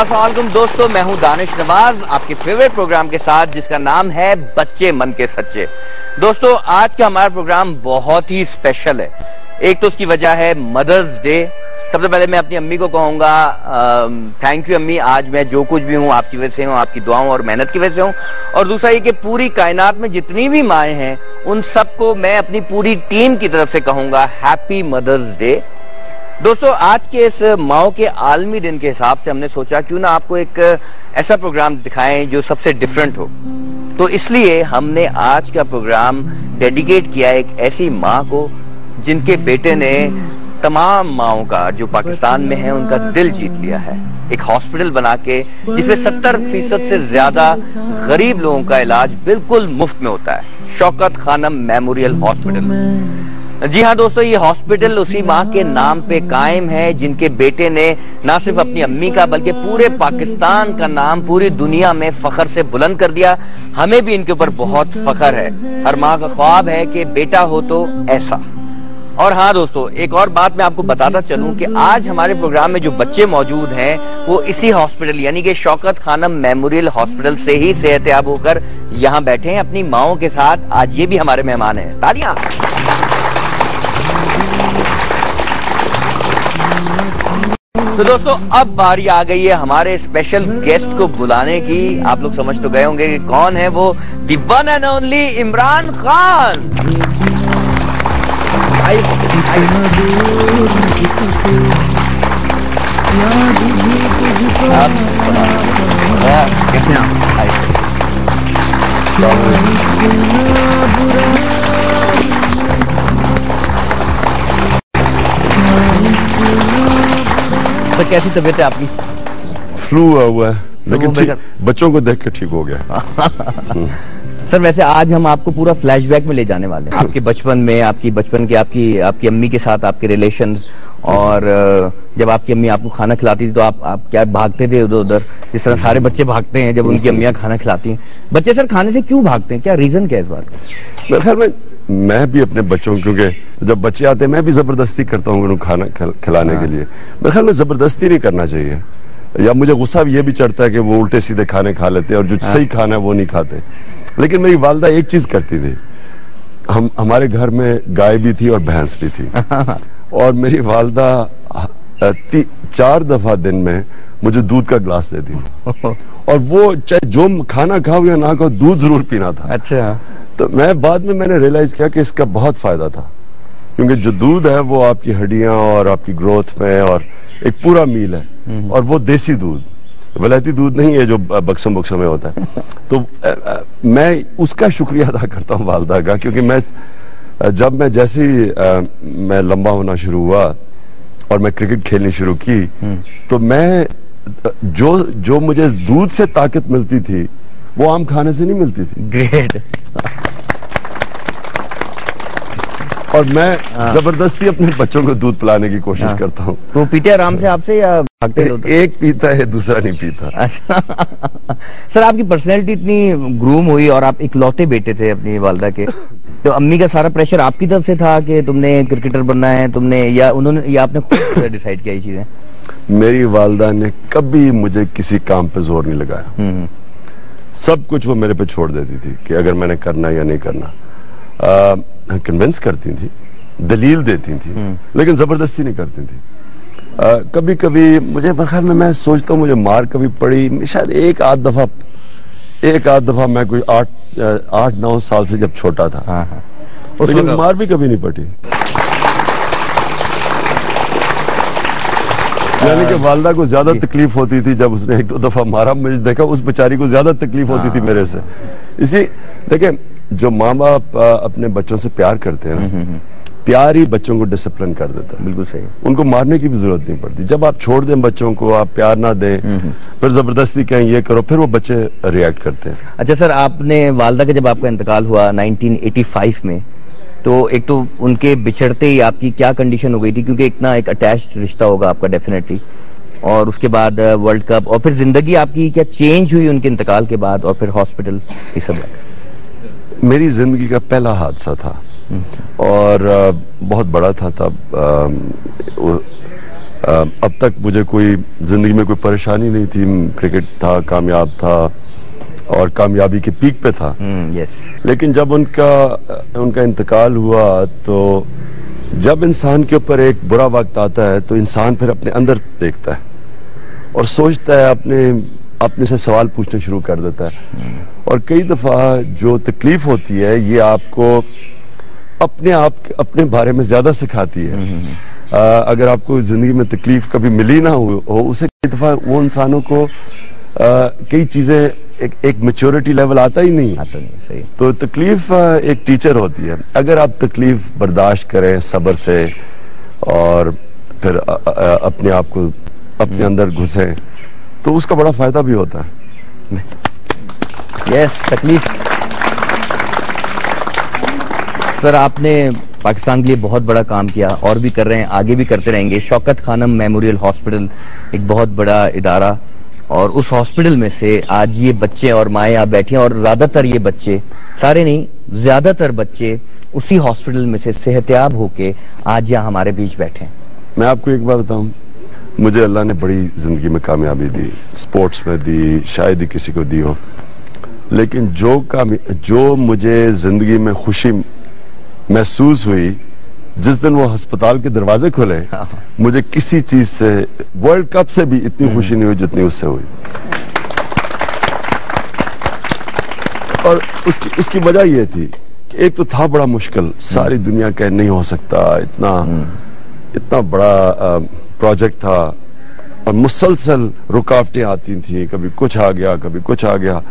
अस्सलाम वालेकुम दोस्तों, मैं हूं दानिश नवाज आपके फेवरेट प्रोग्राम के साथ जिसका नाम है बच्चे मन के सच्चे। दोस्तों, आज का हमारा प्रोग्राम बहुत ही स्पेशल है। एक तो उसकी वजह है मदर्स डे। सबसे पहले मैं अपनी अम्मी को कहूंगा थैंक यू अम्मी, आज मैं जो कुछ भी हूं आपकी वजह से हूं, आपकी दुआओं और मेहनत की वजह से हूं। और दूसरा ये कि पूरी कायनात में जितनी भी माएँ हैं उन सबको मैं अपनी पूरी टीम की तरफ से कहूंगा हैप्पी मदर्स डे। दोस्तों, आज के इस माओ के आलमी दिन के हिसाब से हमने सोचा क्यों ना आपको एक ऐसा प्रोग्राम दिखाएं जो सबसे डिफरेंट हो। तो इसलिए हमने आज का प्रोग्राम डेडिकेट किया एक ऐसी माँ को जिनके बेटे ने तमाम माओं का जो पाकिस्तान में है उनका दिल जीत लिया है। एक हॉस्पिटल बना के जिसमें 70% से ज्यादा गरीब लोगों का इलाज बिल्कुल मुफ्त में होता है, शौकत खानम मेमोरियल हॉस्पिटल। जी हाँ दोस्तों, ये हॉस्पिटल उसी माँ के नाम पे कायम है जिनके बेटे ने ना सिर्फ अपनी अम्मी का बल्कि पूरे पाकिस्तान का नाम पूरी दुनिया में फख्र से बुलंद कर दिया। हमें भी इनके ऊपर बहुत फख्र है। हर माँ का ख्वाब है कि बेटा हो तो ऐसा। और हाँ दोस्तों, एक और बात मैं आपको बताता चलूं कि आज हमारे प्रोग्राम में जो बच्चे मौजूद हैं वो इसी हॉस्पिटल यानी कि शौकत खानम मेमोरियल हॉस्पिटल से ही सेहतयाब होकर यहाँ बैठे हैं अपनी माओं के साथ। आज ये भी हमारे मेहमान हैं। तालियां। तो दोस्तों, अब बारी आ गई है हमारे स्पेशल गेस्ट को बुलाने की। आप लोग समझ तो गए होंगे कि कौन है वो, the one and only Imran Khan. कैसे तो कैसी तबीयत है आपकी? फ्लू हुआ है लेकिन बच्चों को देख के ठीक हो गया। सर, वैसे आज हम आपको पूरा फ्लैशबैक में ले जाने वाले हैं, आपके बचपन में, आपकी बचपन के आपकी अम्मी के साथ आपके रिलेशंस। और जब आपकी अम्मी आपको खाना खिलाती थी तो आप क्या भागते थे उधर उधर, जिस तरह सारे बच्चे भागते हैं जब उनकी अम्मियां खाना खिलाती हैं। बच्चे सर खाने से क्यों भागते हैं, क्या रीजन क्या है इस बात? मेरे ख्याल में मैं भी अपने बच्चों, क्योंकि जब बच्चे आते हैं मैं भी जबरदस्ती करता हूँ उनको खाना खिलाने के लिए। मेरे ख्याल में जबरदस्ती नहीं करना चाहिए, या मुझे गुस्सा ये भी चढ़ता है कि वो उल्टे सीधे खाने खा लेते हैं और जो सही खाना है वो नहीं खाते। लेकिन मेरी वालदा एक चीज करती थी, हमारे घर में गाय भी थी और भैंस भी थी और मेरी वालदा 4 दफा दिन में मुझे दूध का गिलास देती थी और वो चाहे जो खाना खाओ या ना खाओ दूध जरूर पीना था। अच्छा। तो मैं बाद में मैंने रियलाइज किया कि इसका बहुत फायदा था, क्योंकि जो दूध है वो आपकी हड्डियां और आपकी ग्रोथ में और एक पूरा मील है। और वो देसी दूध, वलैती दूध नहीं है जो बक्सम में होता है। तो मैं उसका शुक्रिया अदा करता हूँ वालदा का, क्योंकि जब मैं जैसे ही मैं लंबा होना शुरू हुआ और मैं क्रिकेट खेलनी शुरू की तो मैं जो मुझे दूध से ताकत मिलती थी वो आम खाने से नहीं मिलती थी। ग्रेट। और मैं जबरदस्ती अपने बच्चों को दूध पिलाने की कोशिश करता हूँ। तो पीते आराम से आपसे या भागते? एक पीता है, दूसरा नहीं पीता। अच्छा। सर, आपकी पर्सनैलिटी इतनी ग्रूम हुई और आप इकलौते बेटे थे अपनी वालदा के, तो अम्मी का सारा प्रेशर आपकी तरफ से था कि तुमने क्रिकेटर बनना है, तुमने या उन्होंने या आपने खुद डिसाइड किया ये चीजें? मेरी वालदा ने कभी मुझे किसी काम पे जोर नहीं लगाया। सब कुछ वो मेरे पे छोड़ देती थी कि अगर मैंने करना या नहीं करना। कन्विंस करती थी, दलील देती थी, लेकिन जबरदस्ती नहीं करती थी। कभी कभी मुझे ख्याल में, मैं सोचता हूँ मुझे मार कभी पड़ी शायद एक आध दफा मैं कोई 8-9 साल से जब छोटा था। लेकिन मार भी कभी नहीं पड़ी। यानी कि वालदा को ज्यादा तकलीफ होती थी जब उसने 1-2 दफा मारा। मुझे देखा उस बेचारी को ज्यादा तकलीफ होती थी मेरे से। इसी देखें, जो माँ बाप अपने बच्चों से प्यार करते हैं, प्यार ही बच्चों को डिसिप्लिन कर देता है। बिल्कुल सही। उनको मारने की भी जरूरत नहीं पड़ती। जब आप छोड़ दें बच्चों को, आप प्यार ना दें, फिर जबरदस्ती कहें ये करो, फिर वो बच्चे रिएक्ट करते हैं। अच्छा सर, आपने वालदा का जब आपका इंतकाल हुआ 1985 में, तो एक तो उनके बिछड़ते ही आपकी क्या कंडीशन हो गई थी, क्योंकि इतना एक अटैच्ड रिश्ता होगा आपका डेफिनेटली, और उसके बाद वर्ल्ड कप, और फिर जिंदगी आपकी क्या चेंज हुई उनके इंतकाल के बाद, और फिर हॉस्पिटल, ये सब? मेरी जिंदगी का पहला हादसा था और बहुत बड़ा था तब। अब तक मुझे कोई जिंदगी में कोई परेशानी नहीं थी। क्रिकेट था, कामयाब था और कामयाबी के पीक पे था। यस। लेकिन जब उनका इंतकाल हुआ तो जब इंसान के ऊपर एक बुरा वक्त आता है तो इंसान फिर अपने अंदर देखता है और सोचता है, अपने से सवाल पूछने शुरू कर देता है। और कई दफा जो तकलीफ होती है ये आपको अपने बारे में ज्यादा सिखाती है। अगर आपको जिंदगी में तकलीफ कभी मिली ना हो उसे कई दफा वो इंसानों को कई चीजें एक मैच्योरिटी लेवल आता ही नहीं। सही। तो तकलीफ एक टीचर होती है। अगर आप तकलीफ बर्दाश्त करें सब्र से और फिर अपने आप को अपने अंदर घुसे तो उसका बड़ा फायदा भी होता है। यस। तकलीफ सर, आपने पाकिस्तान के लिए बहुत बड़ा काम किया और भी कर रहे हैं, आगे भी करते रहेंगे। शौकत खानम मेमोरियल हॉस्पिटल एक बहुत बड़ा इदारा, और उस हॉस्पिटल में से आज ये बच्चे और माएँ यहाँ बैठी हैं, और ज्यादातर ये बच्चे, सारे नहीं, ज्यादातर बच्चे उसी हॉस्पिटल में से सेहतयाब होके आज यहाँ हमारे बीच बैठे हैं। मैं आपको एक बात बताऊं, मुझे अल्लाह ने बड़ी जिंदगी में कामयाबी दी, स्पोर्ट्स में दी, शायद ही किसी को दी हो, लेकिन जो मुझे जिंदगी में खुशी महसूस हुई जिस दिन वो अस्पताल के दरवाजे खुले, मुझे किसी चीज से, वर्ल्ड कप से भी इतनी खुशी नहीं हुई जितनी उससे हुई। और उसकी वजह ये थी कि एक तो था बड़ा मुश्किल, सारी दुनिया कह नहीं हो सकता, इतना बड़ा प्रोजेक्ट था और मुसलसल रुकावटें आती थी, कभी कुछ आ गया कभी कुछ आ गया।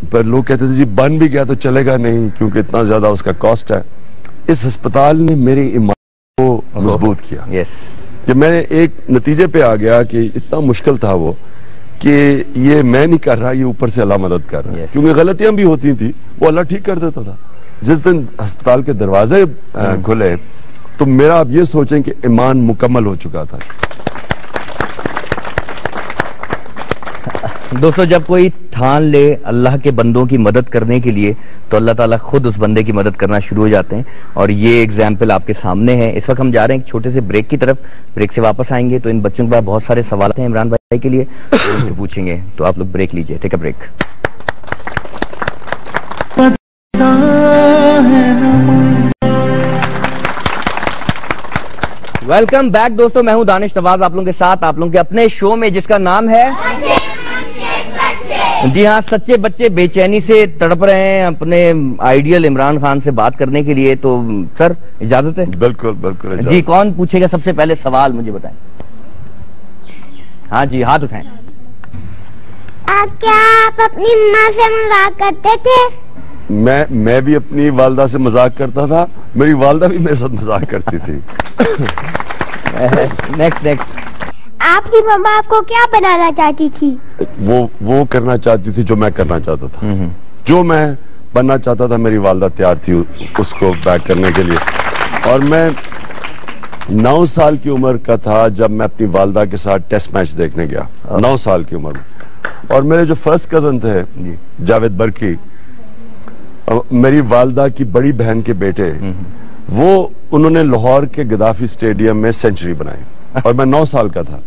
पर लोग कहते थे जी बन भी गया तो चलेगा नहीं क्योंकि इतना ज्यादा उसका कॉस्ट है। इस अस्पताल ने मेरे ईमान को मजबूत किया। यस। कि मैं एक नतीजे पे आ गया कि इतना मुश्किल था वो कि ये मैं नहीं कर रहा, ये ऊपर से अल्लाह मदद कर रहा है। क्योंकि गलतियां भी होती थी, वो अल्लाह ठीक कर देता था। जिस दिन अस्पताल के दरवाजे खुले तो मेरा, आप ये सोचें कि ईमान मुकम्मल हो चुका था। दोस्तों, जब कोई ठान ले अल्लाह के बंदों की मदद करने के लिए तो अल्लाह ताला खुद उस बंदे की मदद करना शुरू हो जाते हैं, और ये एग्जाम्पल आपके सामने है। इस वक्त हम जा रहे हैं एक छोटे से ब्रेक की तरफ। ब्रेक से वापस आएंगे तो इन बच्चों के पास बहुत सारे सवाल हैं इमरान भाई के लिए, उनसे पूछेंगे। तो आप लोग ब्रेक लीजिए, take a break. Welcome back दोस्तों, मैं हूं दानिश नवाज आप लोगों के साथ, आप लोगों के अपने शो में जिसका नाम है, जी हाँ, सच्चे बच्चे बेचैनी से तड़प रहे हैं अपने आइडियल इमरान खान से बात करने के लिए। तो सर इजाजत है? बिल्कुल बिल्कुल जी। कौन पूछेगा सबसे पहले सवाल, मुझे बताएं। हाँ जी, हाथ उठाएं। क्या आप अपनी माँ से मजाक करते थे? मैं भी अपनी वालदा से मजाक करता था, मेरी वालदा भी मेरे साथ मजाक करती थी। नेक्स्ट। आपकी मम्मा आपको क्या बनाना चाहती थी? वो करना चाहती थी जो मैं करना चाहता था। जो मैं बनना चाहता था मेरी वालदा तैयार थी उसको बैक करने के लिए। और मैं 9 साल की उम्र का था जब मैं अपनी वालदा के साथ टेस्ट मैच देखने गया, 9 साल की उम्र में। और मेरे जो फर्स्ट कजन थे जावेद बरकी, मेरी वालदा की बड़ी बहन के बेटे, वो उन्होंने लाहौर के गद्दाफी स्टेडियम में सेंचुरी बनाई और मैं 9 साल का था।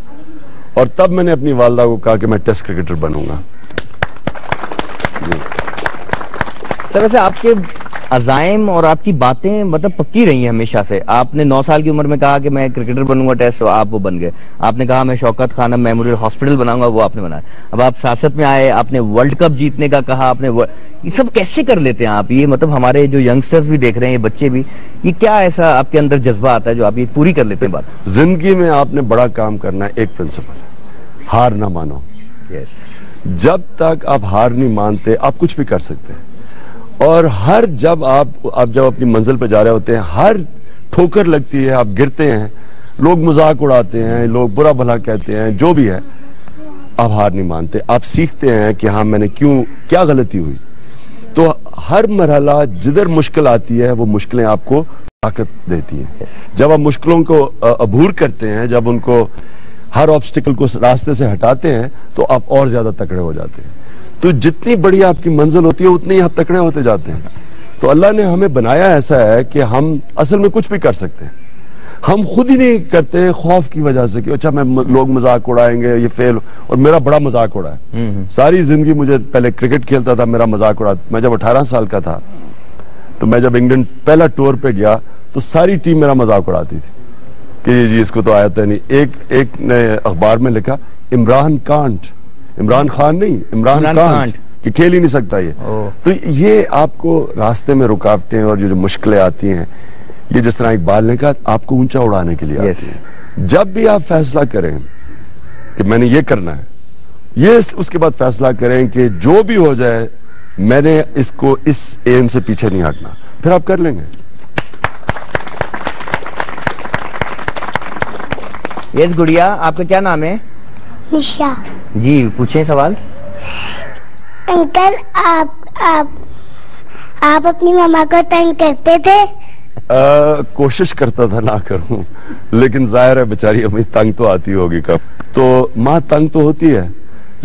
और तब मैंने अपनी वालदा को कहा कि मैं टेस्ट क्रिकेटर बनूंगा। सर वैसे आपके अज़ाइम और आपकी बातें मतलब पक्की रही हैं हमेशा से। आपने 9 साल की उम्र में कहा कि मैं क्रिकेटर बनूंगा टेस्ट, आप वो बन गए। आपने कहा मैं शौकत खानम मेमोरियल हॉस्पिटल बनाऊंगा, वो आपने बनाया। अब आप सियासत में आए, आपने वर्ल्ड कप जीतने का कहा, आपने ये सब कैसे कर लेते हैं आप? ये मतलब हमारे जो यंगस्टर्स भी देख रहे हैं, ये बच्चे भी, ये क्या ऐसा आपके अंदर जज्बा आता है जो आप ये पूरी कर लेते हैं बात? जिंदगी में आपने बड़ा काम करना है, एक प्रिंसिपल, हार ना मानो। जब तक आप हार नहीं मानते आप कुछ भी कर सकते हैं। और हर जब आप जब अपनी मंजिल पे जा रहे होते हैं, हर ठोकर लगती है, आप गिरते हैं, लोग मजाक उड़ाते हैं, लोग बुरा भला कहते हैं, जो भी है, आप हार नहीं मानते। आप सीखते हैं कि हाँ मैंने क्या गलती हुई। तो हर मरहला जिधर मुश्किल आती है वो मुश्किलें आपको ताकत देती हैं। जब आप मुश्किलों को अबूर करते हैं, जब उनको हर ऑब्स्टिकल को रास्ते से हटाते हैं, तो आप और ज्यादा तकड़े हो जाते हैं। तो जितनी बड़ी आपकी मंजिल होती है उतनी ही आप तकड़े होते जाते हैं। तो अल्लाह ने हमें बनाया ऐसा है कि हम असल में कुछ भी कर सकते हैं। हम खुद ही नहीं करते खौफ की वजह से कि अच्छा मैं लोग मजाक उड़ाएंगे, ये फेल। और मेरा बड़ा मजाक उड़ा है सारी जिंदगी। मुझे पहले क्रिकेट खेलता था, मेरा मजाक उड़ा। मैं जब 18 साल का था तो मैं जब इंग्लैंड पहला टूर पे गया तो सारी टीम मेरा मजाक उड़ाती थी कि जी इसको तो आता नहीं। एक ने अखबार में लिखा इमरान कांट, इमरान खान नहीं, इमरान कांट, कि खेल ही नहीं सकता ये। तो ये आपको रास्ते में रुकावटें और जो मुश्किलें आती हैं, ये जिस तरह इकबाल ने कहा आपको ऊंचा उड़ाने के लिए आती है। जब भी आप फैसला करें कि मैंने ये करना है, ये उसके बाद फैसला करें कि जो भी हो जाए मैंने इसको इस एम से पीछे नहीं हटना, फिर आप कर लेंगे। यस गुड़िया, आपका क्या नाम है? निशा। जी पूछें सवाल। अंकल आप अपनी मम्मा को तंग करते थे? कोशिश करता था ना करूं, लेकिन जाहिर है बेचारी अम्मी तंग तो आती होगी कब। तो माँ तंग तो होती है,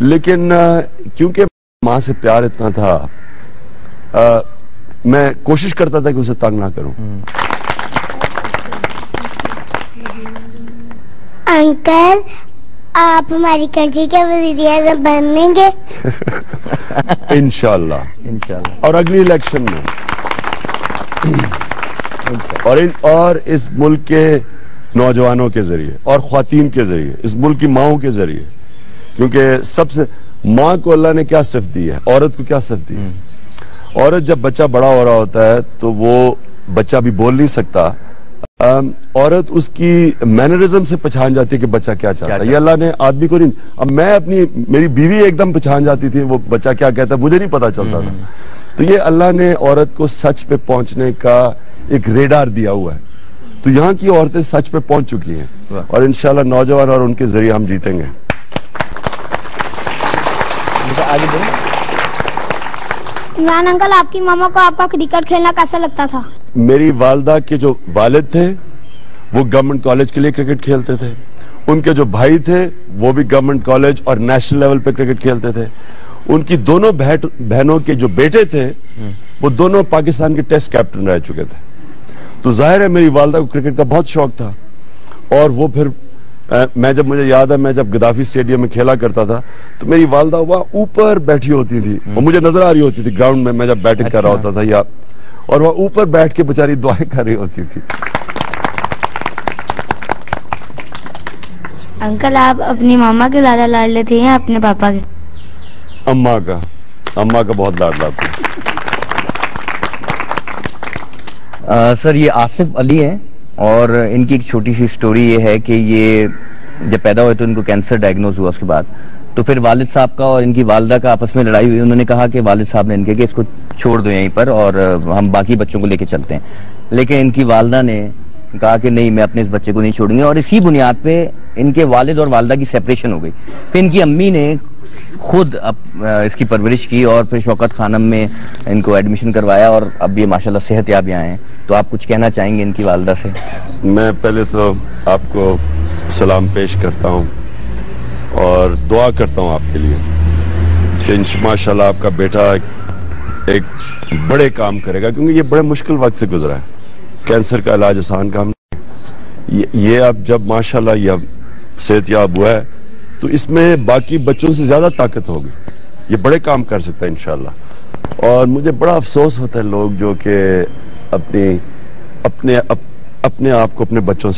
लेकिन क्योंकि माँ से प्यार इतना था, मैं कोशिश करता था कि उसे तंग ना करूं। अंकल आप हमारी कंट्री के वज़ीर-ए-आज़म बनेंगे? इंशाल्लाह। और अगली इलेक्शन में और इस मुल्क के नौजवानों के जरिए और ख्वातीन के जरिए, इस मुल्क की माओं के जरिए, क्योंकि सबसे माँ को अल्लाह ने क्या सिफ़त दी है, औरत को क्या सिफ़त दी है? औरत जब बच्चा बड़ा हो रहा होता है तो वो बच्चा भी बोल नहीं सकता, औरत उसकी मैनरिज्म से पहचान जाती है कि बच्चा क्या चाहता है। ये अल्लाह ने आदमी को नहीं। अब मैं मेरी बीवी एकदम पहचान जाती थी वो बच्चा क्या कहता है, मुझे नहीं पता चलता था। तो ये अल्लाह ने औरत को सच पे पहुंचने का एक रेडार दिया हुआ है। तो यहाँ की औरतें सच पे पहुंच चुकी हैं और इंशाल्लाह नौजवान और उनके जरिए हम जीतेंगे। इमरान अंकल, आपकी मामा को आपका क्रिकेट खेलना कैसा लगता था? मेरी वालदा के जो वालिद थे वो गवर्नमेंट कॉलेज के लिए क्रिकेट खेलते थे। उनके जो भाई थे वो भी गवर्नमेंट कॉलेज और नेशनल लेवल पे क्रिकेट खेलते थे। उनकी दोनों बहनों के जो बेटे थे वो दोनों पाकिस्तान के टेस्ट कैप्टन रह चुके थे। तो जाहिर है मेरी वालदा को क्रिकेट का बहुत शौक था। और वो फिर मुझे याद है मैं जब गद्दाफी स्टेडियम में खेला करता था तो मेरी वालदा वहां ऊपर बैठी होती थी और मुझे नजर आ रही होती थी ग्राउंड में, मैं जब बैटिंग कर रहा होता था या, और वह ऊपर बैठ के बेचारी दुआएं कर रही होती थी। अंकल आप अपनी मामा के ज्यादा लाडले थे या अपने पापा के? अम्मा का बहुत लाडला था। सर ये आसिफ अली है और इनकी एक छोटी सी स्टोरी ये है कि ये जब पैदा हुए तो इनको कैंसर डायग्नोज हुआ। उसके बाद तो फिर वालिद साहब का और इनकी वालदा का आपस में लड़ाई हुई। उन्होंने कहा कि वालिद साहब ने इनके कि इसको छोड़ दो यहीं पर और हम बाकी बच्चों को लेके चलते हैं। लेकिन इनकी वालदा ने कहा कि नहीं, मैं अपने इस बच्चे को नहीं छोड़ूंगी। और इसी बुनियाद पे इनके वालिद और वालदा की सेपरेशन हो गई। फिर इनकी अम्मी ने खुद इसकी परवरिश की और फिर शौकत खानम में इनको एडमिशन करवाया और अब ये माशाल्लाह सेहतयाब यहाँ हैं। तो आप कुछ कहना चाहेंगे इनकी वालदा से? मैं पहले तो आपको सलाम पेश करता हूँ और दुआ करता हूँ आपके लिए कि माशाल्लाह आपका बेटा एक बड़े काम करेगा, क्योंकि ये बड़े मुश्किल वक्त से गुजरा है। कैंसर का इलाज आसान काम नहीं। ये अब जब माशाल्लाह ये सेहतयाब हुआ है तो इसमें बाकी बच्चों से ज्यादा ताकत होगी। ये बड़े काम कर सकता है इंशाल्लाह। और मुझे बड़ा अफसोस होता है लोग जो कि अपने आप को अपने बच्चों से